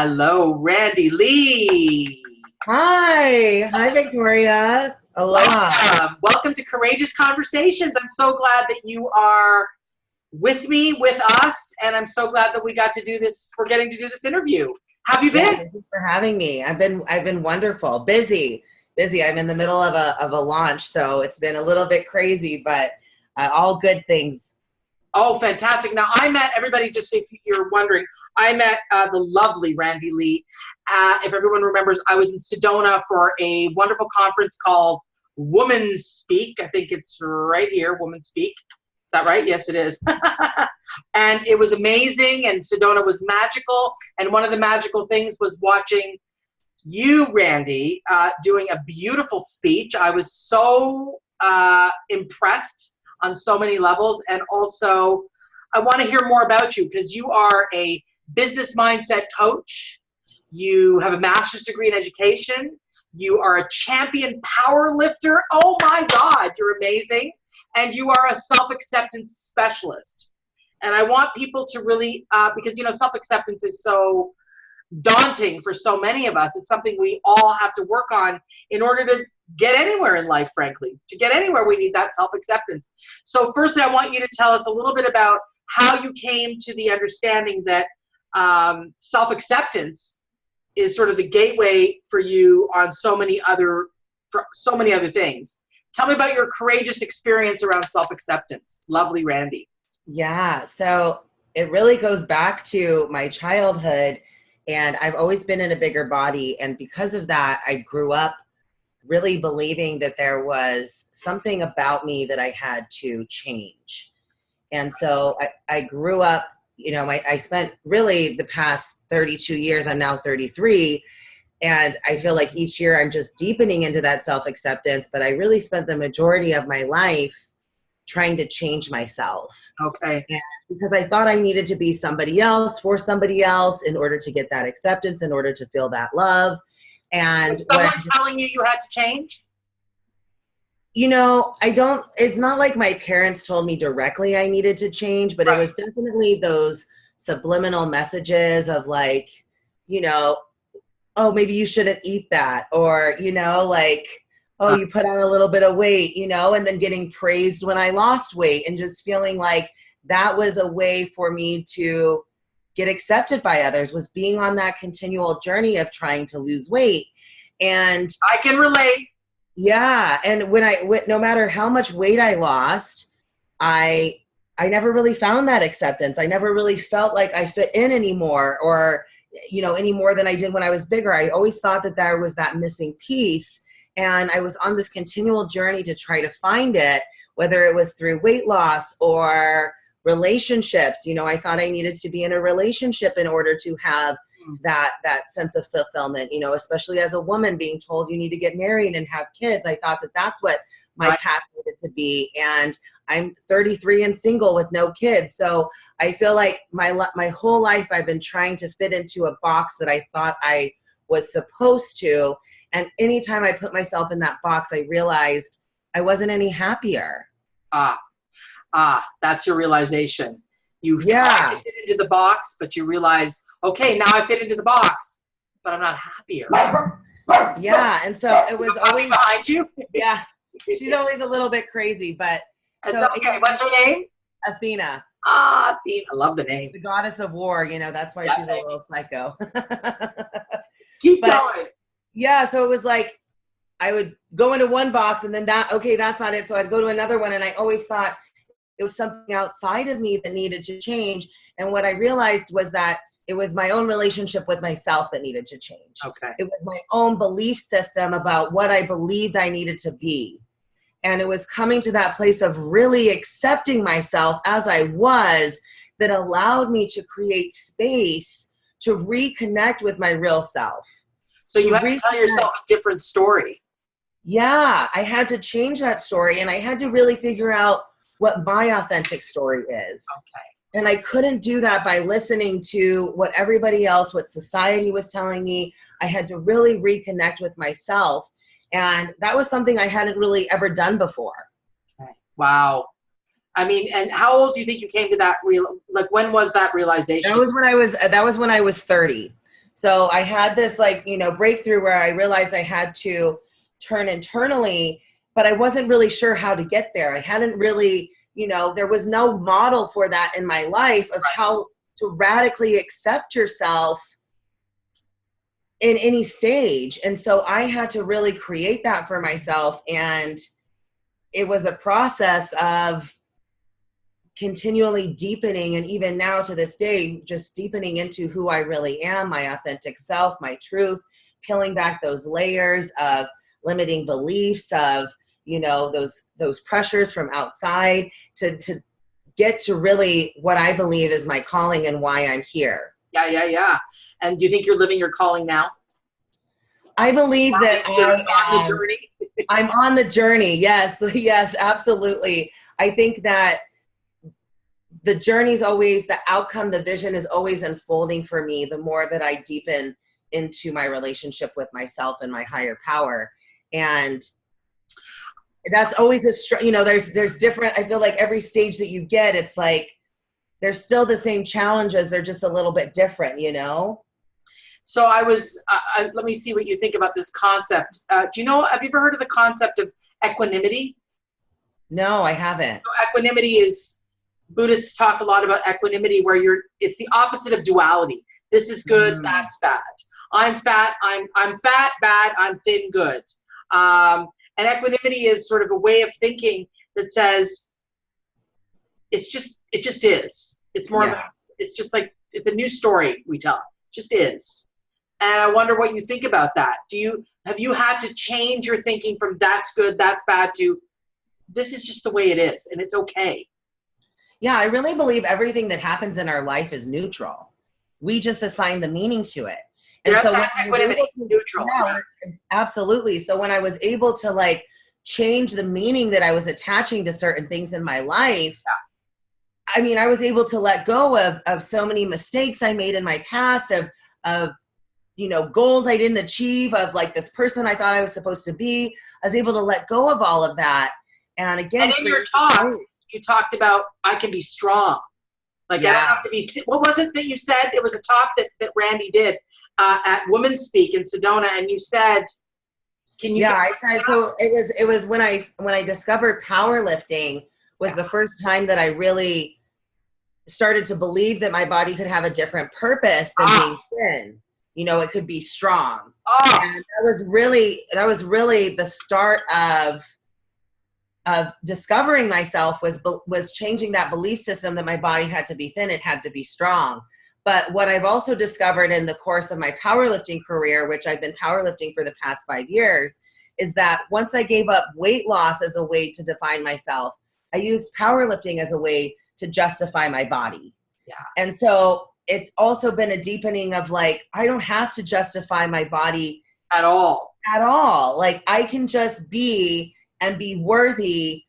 Hello, Randi Lee. Hi, Victoria. Aloha. Welcome to Courageous Conversations. I'm so glad that you are with me, with us, and I'm so glad that we got to do this. We're getting to do this interview. How have you been? Thank you for having me. I've been wonderful. Busy. I'm in the middle of a launch, so it's been a little bit crazy, but all good things. Oh, fantastic. Now, I met everybody, just if you're wondering, I met the lovely Randi Lee. If everyone remembers, I was in Sedona for a wonderful conference called Woman Speak. I think it's right here, Woman Speak. Is that right? Yes, it is. And it was amazing, and Sedona was magical. And one of the magical things was watching you, Randi, doing a beautiful speech. I was so impressed on so many levels. And also, I want to hear more about you because you are a business mindset coach. You have a master's degree in education. You are a champion power lifter. Oh my God, you're amazing. And you are a self-acceptance specialist. And I want people to really, because, self-acceptance is so daunting for so many of us. It's something we all have to work on in order to get anywhere in life, frankly. To get anywhere, we need that self-acceptance. So firstly, I want you to tell us a little bit about how you came to the understanding that self-acceptance is sort of the gateway for you on so many other things. Tell me about your courageous experience around self-acceptance. Lovely Randi. Yeah, so it really goes back to my childhood, and I've always been in a bigger body. And because of that, I grew up really believing that there was something about me that I had to change. And so I grew up, I spent really the past 32 years, I'm now 33, and I feel like each year I'm just deepening into that self-acceptance, but I really spent the majority of my life trying to change myself. Okay. And because I thought I needed to be somebody else for somebody else in order to get that acceptance, in order to feel that love. And was someone telling you had to change? It's not like my parents told me directly I needed to change, but It was definitely those subliminal messages of like, oh, maybe you shouldn't eat that. Or, oh, you put on a little bit of weight, and then getting praised when I lost weight and just feeling like that was a way for me to get accepted by others, was being on that continual journey of trying to lose weight. And I can relate. Yeah. And no matter how much weight I lost, I never really found that acceptance. I never really felt like I fit in anymore, or, any more than I did when I was bigger. I always thought that there was that missing piece. And I was on this continual journey to try to find it, whether it was through weight loss or relationships. I thought I needed to be in a relationship in order to have that sense of fulfillment, especially as a woman being told you need to get married and have kids. I thought that that's what my path needed to be. And I'm 33 and single with no kids. So I feel like my whole life I've been trying to fit into a box that I thought I was supposed to. And anytime I put myself in that box, I realized I wasn't any happier. That's your realization. You tried to fit into the box, but you realize, okay, now I fit into the box, but I'm not happier. Yeah, and so it was always behind you. Yeah, she's always a little bit crazy, but it's okay. What's her name? Athena. Athena. I love the name. The goddess of war. That's why she's a little psycho. Keep going. Yeah, so it was like I would go into one box and then that's not it. So I'd go to another one, and I always thought it was something outside of me that needed to change. And what I realized was that it was my own relationship with myself that needed to change. Okay. It was my own belief system about what I believed I needed to be. And it was coming to that place of really accepting myself as I was that allowed me to create space to reconnect with my real self. So you had to tell yourself a different story. Yeah, I had to change that story, and I had to really figure out what my authentic story is. Okay. And I couldn't do that by listening to what everybody else, what society was telling me. I had to really reconnect with myself. And that was something I hadn't really ever done before. Okay. Wow. I mean, and how old do you think you came to that when was that realization? That was when I was 30. So I had this like, breakthrough where I realized I had to turn internally, but I wasn't really sure how to get there. I hadn't really, there was no model for that in my life of how to radically accept yourself in any stage. And so I had to really create that for myself. And it was a process of continually deepening, and even now to this day, just deepening into who I really am, my authentic self, my truth, peeling back those layers of limiting beliefs, of, those pressures from outside to get to really what I believe is my calling and why I'm here. Yeah. And do you think you're living your calling now? I believe that on the journey. I'm on the journey. Yes, absolutely. I think that the journey's always, the outcome, the vision is always unfolding for me the more that I deepen into my relationship with myself and my higher power. And that's always there's different, I feel like every stage that you get, it's like, there's still the same challenges. They're just a little bit different, So let me see what you think about this concept. Have you ever heard of the concept of equanimity? No, I haven't. So equanimity is, Buddhists talk a lot about equanimity, where it's the opposite of duality. This is good, that's bad. I'm fat, I'm fat, bad, I'm thin, good. And equanimity is sort of a way of thinking that says, it just is. It's more it's just like, it's a new story we tell. It just is. And I wonder what you think about that. Have you had to change your thinking from that's good, that's bad to this is just the way it is and it's okay? Yeah, I really believe everything that happens in our life is neutral. We just assign the meaning to it. And so that's equanimity, neutral. Yeah, absolutely. So when I was able to like change the meaning that I was attaching to certain things in my life, I mean, I was able to let go of so many mistakes I made in my past, of goals I didn't achieve, of like this person I thought I was supposed to be. I was able to let go of all of that. And again, and in your talk, you talked about, I can be strong. Like, I don't have to be, what was it that you said? It was a talk that Randi did at Women Speak in Sedona. And you said, I said, so it was when I discovered powerlifting was the first time that I really started to believe that my body could have a different purpose than being thin. It could be strong. And that was really the start of discovering myself, was changing that belief system that my body had to be thin, it had to be strong. But what I've also discovered in the course of my powerlifting career, which I've been powerlifting for the past 5 years, is that once I gave up weight loss as a way to define myself, I used powerlifting as a way to justify my body. Yeah. And so it's also been a deepening of like, I don't have to justify my body at all. Like, I can just be and be worthy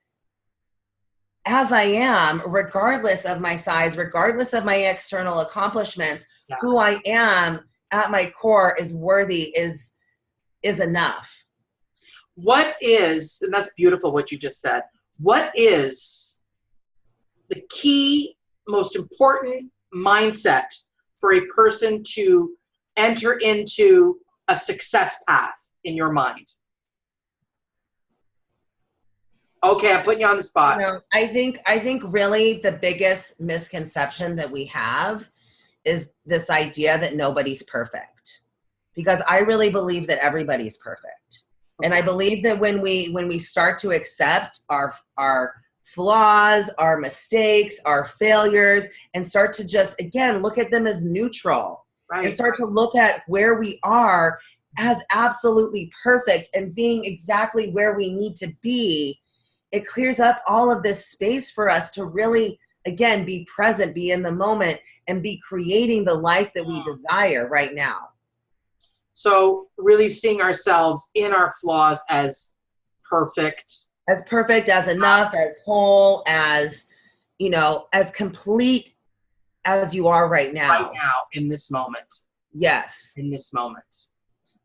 as I am, regardless of my size, regardless of my external accomplishments. Who I am at my core is worthy, is enough. What is, and that's beautiful what you just said, what is the key, most important mindset for a person to enter into a success path in your mind? Okay, I'm putting you on the spot. I think really the biggest misconception that we have is this idea that nobody's perfect, because I really believe that everybody's perfect. Okay. And I believe that when we start to accept our flaws, our mistakes, our failures, and start to just, again, look at them as neutral, and start to look at where we are as absolutely perfect and being exactly where we need to be, it clears up all of this space for us to really, again, be present, be in the moment, and be creating the life that we desire right now. So really seeing ourselves in our flaws as perfect. As perfect, as enough, as whole, as, as complete as you are right now. Right now, in this moment. Yes. In this moment.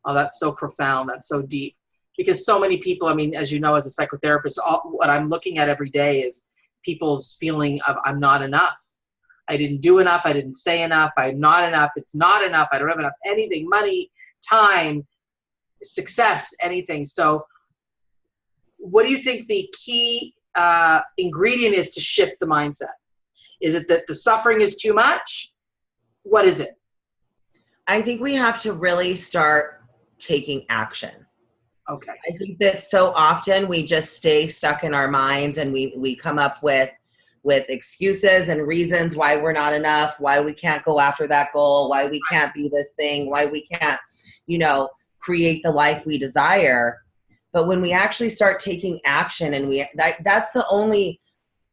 Oh, that's so profound. That's so deep. Because so many people, I mean, as you know, as a psychotherapist, what I'm looking at every day is people's feeling of I'm not enough. I didn't do enough. I didn't say enough. I'm not enough. It's not enough. I don't have enough anything, money, time, success, anything. So what do you think the key ingredient is to shift the mindset? Is it that the suffering is too much? What is it? I think we have to really start taking action. Okay. I think that so often we just stay stuck in our minds, and we come up with excuses and reasons why we're not enough, why we can't go after that goal, why we can't be this thing, why we can't, create the life we desire. But when we actually start taking action, and that's the only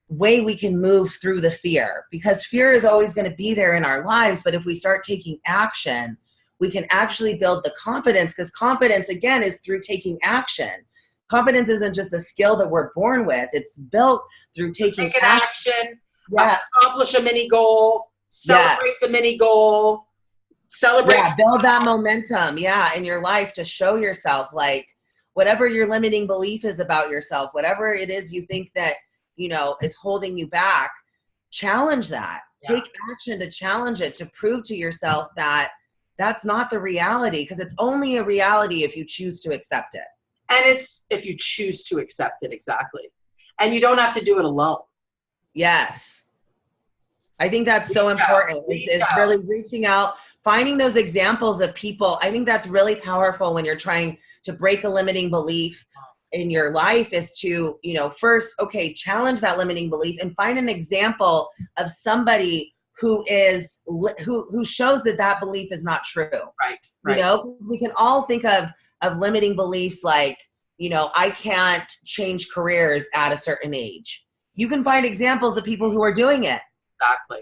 way we can move through the fear, because fear is always going to be there in our lives. But if we start taking action, we can actually build the confidence, because confidence, again, is through taking action. Confidence isn't just a skill that we're born with. It's built through taking action. Yeah. Accomplish a mini goal, celebrate the mini goal, build that momentum, in your life, to show yourself, like, whatever your limiting belief is about yourself, whatever it is you think that, is holding you back, challenge that. Yeah. Take action to challenge it, to prove to yourself that that's not the reality, because it's only a reality if you choose to accept it. And it's if you choose to accept it, exactly. And you don't have to do it alone. Yes. I think that's so important, is really reaching out, finding those examples of people. I think that's really powerful when you're trying to break a limiting belief in your life, is to, first, challenge that limiting belief and find an example of somebody who shows that belief is not true. Right. Because we can all think of limiting beliefs like, I can't change careers at a certain age. You can find examples of people who are doing it. Exactly.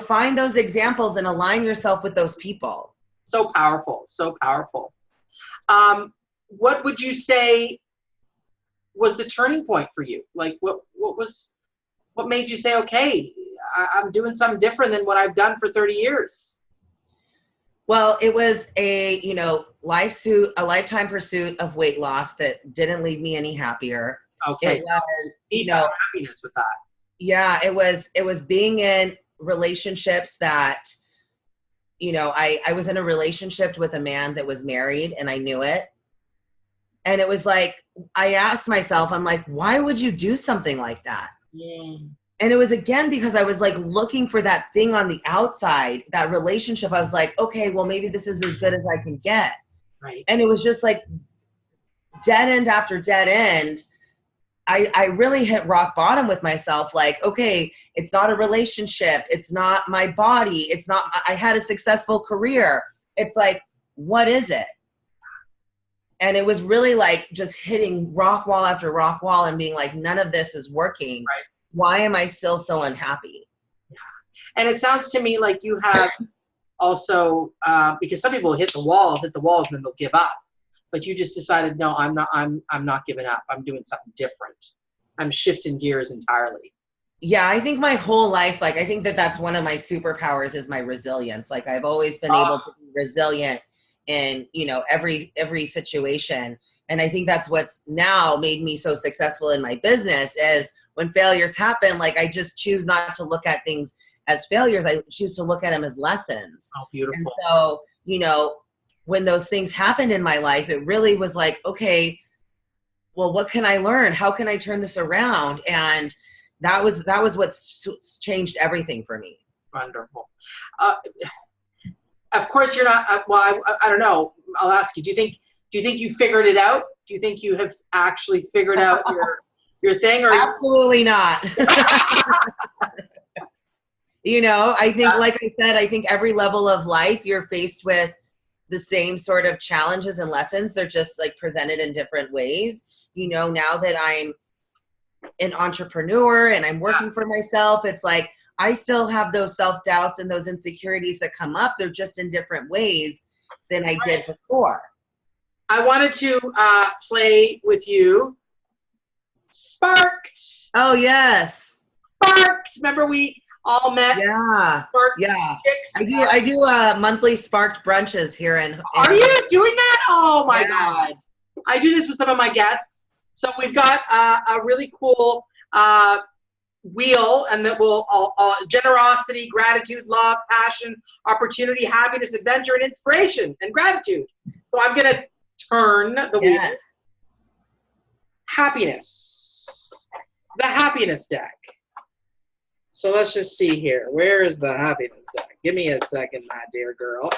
Find those examples and align yourself with those people. So powerful. So powerful. What would you say was the turning point for you? Like, what made you say, okay, I'm doing something different than what I've done for 30 years? Well, it was a lifetime pursuit of weight loss that didn't leave me any happier. Okay. It was, happiness with that. Yeah, it was being in relationships that, I was in a relationship with a man that was married, and I knew it. And it was like, I asked myself, I'm like, why would you do something like that? Yeah. And it was, again, because I was like looking for that thing on the outside, that relationship. I was like, okay, well, maybe this is as good as I can get. Right. And it was just like dead end after dead end. I really hit rock bottom with myself. Like, okay, it's not a relationship. It's not my body. I had a successful career. It's like, what is it? And it was really like just hitting rock wall after rock wall and being like, none of this is working. Right. Why am I still so unhappy? Yeah. And it sounds to me like you have also, because some people hit the walls and then they'll give up. But you just decided, no, I'm not giving up. I'm doing something different. I'm shifting gears entirely. Yeah, I think my whole life, like, I think that's one of my superpowers, is my resilience. Like, I've always been able to be resilient in, every situation. And I think that's what's now made me so successful in my business, is when failures happen, like, I just choose not to look at things as failures. I choose to look at them as lessons. Oh, beautiful. And so, when those things happened in my life, it really was like, okay, well, what can I learn? How can I turn this around? And that was what's changed everything for me. Wonderful. Of course, you're not. I don't know. I'll ask you. Do you think you figured it out? Do you think you have actually figured out your thing? Or absolutely not. I think, like I said, I think every level of life you're faced with the same sort of challenges and lessons. They're just like presented in different ways. Now that I'm an entrepreneur and I'm working for myself, it's like I still have those self-doubts and those insecurities that come up. They're just in different ways than I did before. I wanted to play with you. Sparked. Oh, yes. Sparked. Remember we all met? Yeah. Sparked yeah. chicks. I do monthly sparked brunches here in Are you doing that? Oh my God. I do this with some of my guests. So we've got a really cool wheel, and that will generosity, gratitude, love, passion, opportunity, happiness, adventure, and inspiration, and gratitude. So I'm going to turn the wheel. Happiness. The happiness deck. So let's just see here. Where is the happiness deck? Give me a second, my dear girl.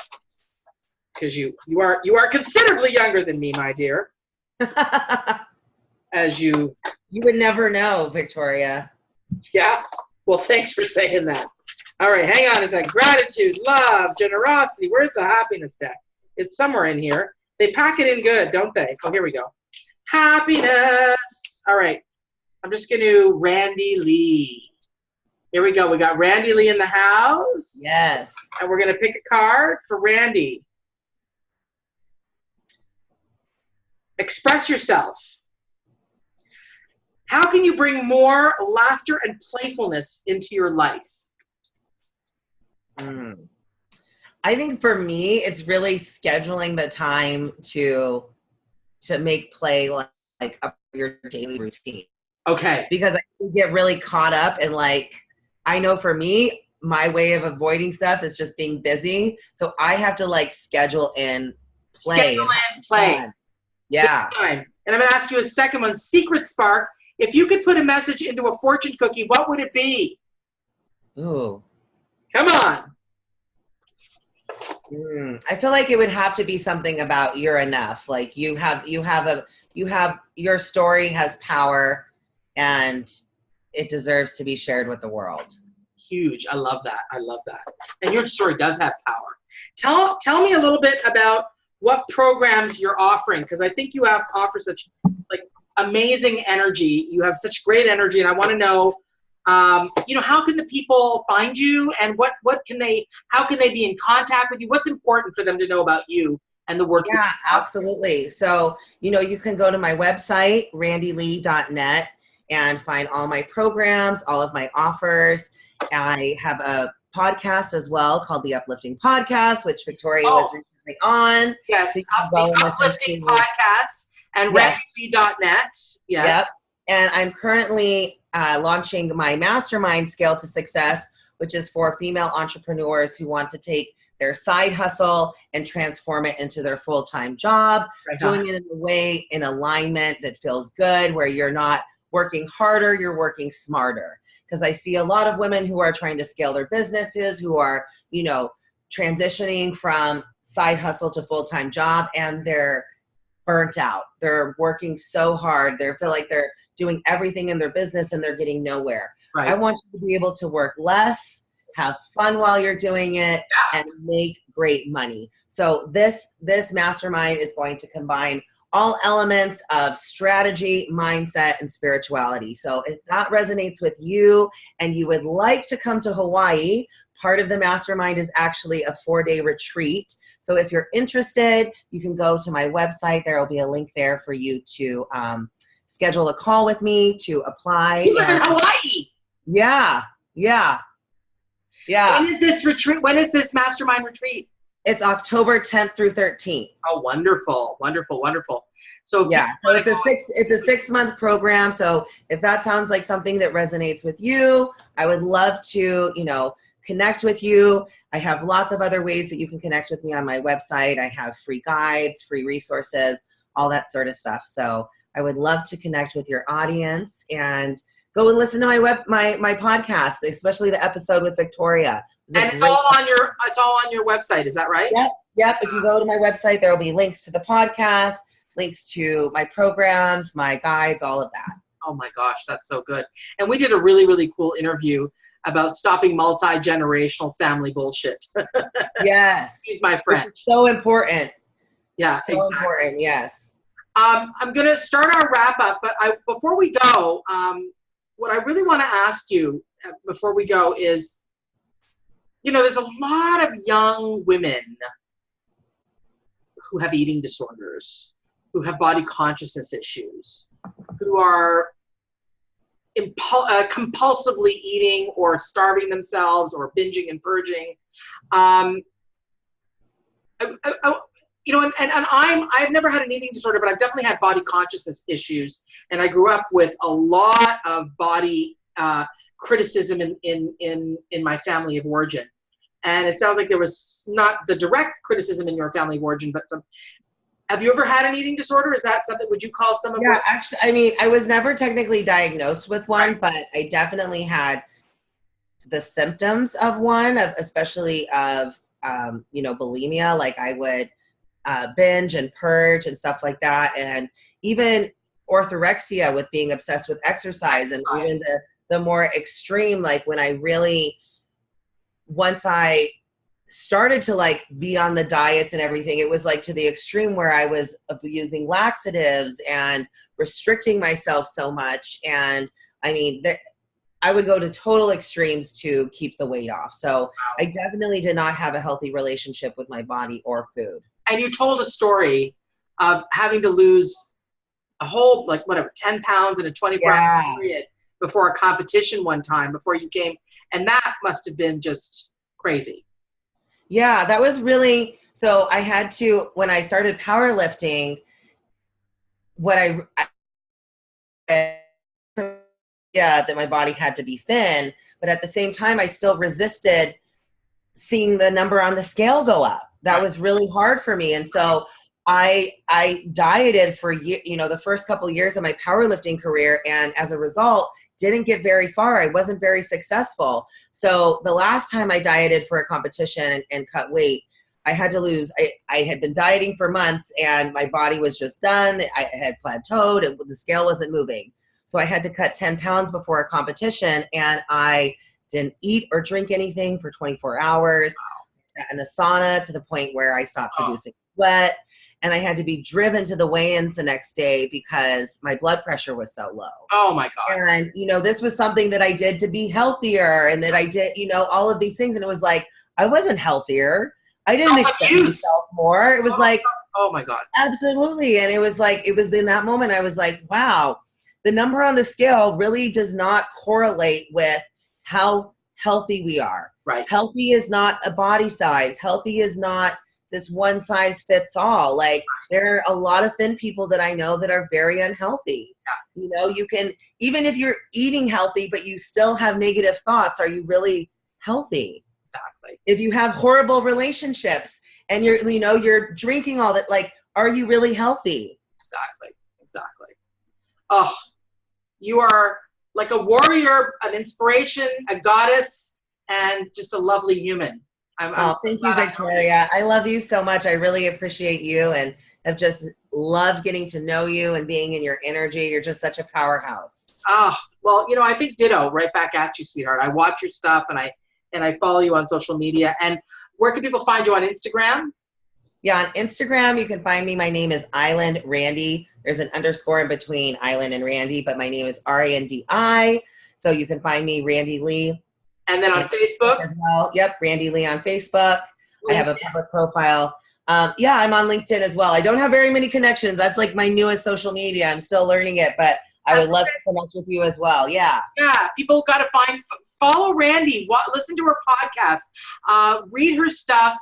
Because you are considerably younger than me, my dear. As you would never know, Victoria. Yeah. Well, thanks for saying that. All right, hang on a second. Gratitude, love, generosity. Where's the happiness deck? It's somewhere in here. They pack it in good, don't they? Oh, here we go. Happiness. All right. I'm just going to Randi Lee. Here we go. We got Randi Lee in the house. Yes. And we're going to pick a card for Randi. Express yourself. How can you bring more laughter and playfulness into your life? I think for me, it's really scheduling the time to make play like your daily routine. Okay. Because I get really caught up in I know for me, my way of avoiding stuff is just being busy. So I have to schedule in play. Schedule in play. Fun. Yeah. And I'm going to ask you a second one. Secret Spark. If you could put a message into a fortune cookie, what would it be? Ooh. Come on. I feel like it would have to be something about you're enough. Like your story has power and it deserves to be shared with the world. Huge. I love that. I love that. And your story does have power. Tell me a little bit about what programs you're offering, because I think you offer such amazing energy. You have such great energy, and I want to know, how can the people find you, and how can they be in contact with you? What's important for them to know about you and the work? Yeah, absolutely. So, you can go to my website, randilee.net, and find all my programs, all of my offers. I have a podcast as well called The Uplifting Podcast, which Victoria was recently on. Yes, so the Uplifting Podcast and randilee.net. Yes. Yep. And I'm currently launching my mastermind Scale to Success, which is for female entrepreneurs who want to take their side hustle and transform it into their full-time job, doing it in a way in alignment that feels good, where you're not working harder, you're working smarter. Because I see a lot of women who are trying to scale their businesses, who are, transitioning from side hustle to full-time job, and they're burnt out. They're working so hard. They feel like they're doing everything in their business and they're getting nowhere. Right. I want you to be able to work less, have fun while you're doing it, and make great money. So this mastermind is going to combine all elements of strategy, mindset, and spirituality. So if that resonates with you and you would like to come to Hawaii, part of the mastermind is actually a 4-day retreat. So if you're interested, you can go to my website. There will be a link there for you to schedule a call with me to apply. You live in Hawaii. Yeah. When is this retreat? When is this mastermind retreat? It's October 10th through 13th. Oh, wonderful. So so it's a 6-month program. So if that sounds like something that resonates with you, I would love to, connect with you. I have lots of other ways that you can connect with me on my website. I have free guides, free resources, all that sort of stuff. So I would love to connect with your audience and go and listen to my podcast, especially the episode with Victoria. And it's all on your website, is that right? Yep. If you go to my website, there will be links to the podcast, links to my programs, my guides, all of that. Oh my gosh, that's so good. And we did a really, really cool interview about stopping multi-generational family bullshit. Yes. Excuse my French. It's so important. Yeah. So important, yes. I'm going to start our wrap up, but before we go, what I really want to ask you before we go is, there's a lot of young women who have eating disorders, who have body consciousness issues, who are compulsively eating or starving themselves or binging and purging. And I've never had an eating disorder, but I've definitely had body consciousness issues. And I grew up with a lot of body criticism in my family of origin. And it sounds like there was not the direct criticism in your family of origin, but some. Have you ever had an eating disorder? Is that something, would you call some of Yeah, actually, I mean, I was never technically diagnosed with one, Right. but I definitely had the symptoms of one, of especially of, you know, bulimia. Like I would binge and purge and stuff like that. And even orthorexia with being obsessed with exercise, and even the more extreme, like when I really, once I started to like be on the diets and everything, it was like to the extreme where I was using laxatives and restricting myself so much. And I mean, I would go to total extremes to keep the weight off. So I definitely did not have a healthy relationship with my body or food. And you told a story of having to lose a whole, like, whatever, 10 pounds in a 24-hour period before a competition one time, before you came. And that must have been just crazy. Yeah, that was really, so I had to, when I started powerlifting, what yeah, that my body had to be thin, but at the same time, I still resisted seeing the number on the scale go up. That was really hard for me. And so I dieted for, you know, the first couple of years of my powerlifting career. And as a result, didn't get very far. I wasn't very successful. So the last time I dieted for a competition and cut weight, I had to lose, I had been dieting for months and my body was just done. I had plateaued and the scale wasn't moving. So I had to cut 10 pounds before a competition, and I didn't eat or drink anything for 24 hours. I sat in a sauna to the point where I stopped producing sweat, and I had to be driven to the weigh-ins the next day because my blood pressure was so low. Oh my God. And, you know, this was something that I did to be healthier, and that I did, you know, all of these things. And it was like, I wasn't healthier. I didn't accept myself more. It was like, oh my God. Absolutely. And it was like, it was in that moment, I was like, wow, the number on the scale really does not correlate with how healthy we are. Right. Healthy is not a body size. Healthy is not this one size fits all. Like, there are a lot of thin people that I know that are very unhealthy. Yeah. You know, you can, even if you're eating healthy, but you still have negative thoughts, are you really healthy? Exactly. If you have horrible relationships and you're, you know, you're drinking all that, like, are you really healthy? Exactly. Exactly. Oh, you are like a warrior, an inspiration, a goddess, and just a lovely human. Thank you, Victoria. I love you so much. I really appreciate you and have just loved getting to know you and being in your energy. You're just such a powerhouse. Oh, well, you know, I think ditto right back at you, sweetheart. I watch your stuff and I follow you on social media. And where can people find you on Instagram? Yeah, on Instagram, you can find me. My name is Island Randi. There's an underscore in between Island and Randi, but my name is Randi. So you can find me, Randi Lee. And then on Facebook as well. Yep, Randi Lee on Facebook. I have a public profile. Yeah, I'm on LinkedIn as well. I don't have very many connections. That's like my newest social media. I'm still learning it, but I would love to connect with you as well. Yeah. Yeah, people got to follow Randi. Listen to her podcast. Read her stuff.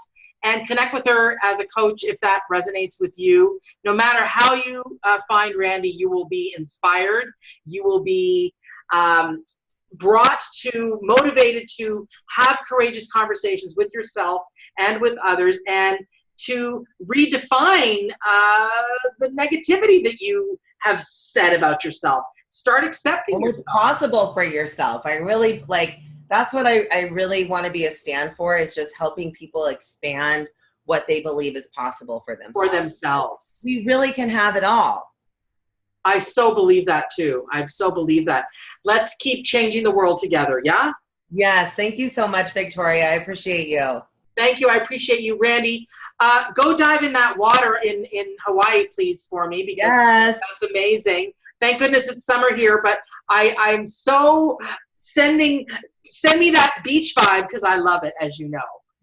And connect with her as a coach if that resonates with you. No matter how you find Randi, you will be inspired. You will be motivated to have courageous conversations with yourself and with others, and to redefine the negativity that you have said about yourself. Start accepting what's possible for yourself. I really that's what I really want to be a stand for, is just helping people expand what they believe is possible for themselves. We really can have it all. I so believe that too. I so believe that. Let's keep changing the world together, yeah? Yes, thank you so much, Victoria. I appreciate you. Thank you. I appreciate you, Randi. Go dive in that water in Hawaii, please, for me, because that's amazing. Thank goodness it's summer here, but I'm so send me that beach vibe, because I love it, as you know.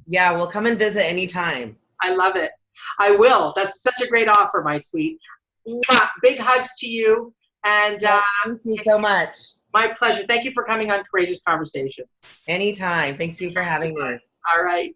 Yeah, we'll come and visit anytime. I love it. I will. That's such a great offer, my sweet. Big hugs to you. And thank you so much. My pleasure. Thank you for coming on Courageous Conversations. Anytime. Thanks you for having me. All right.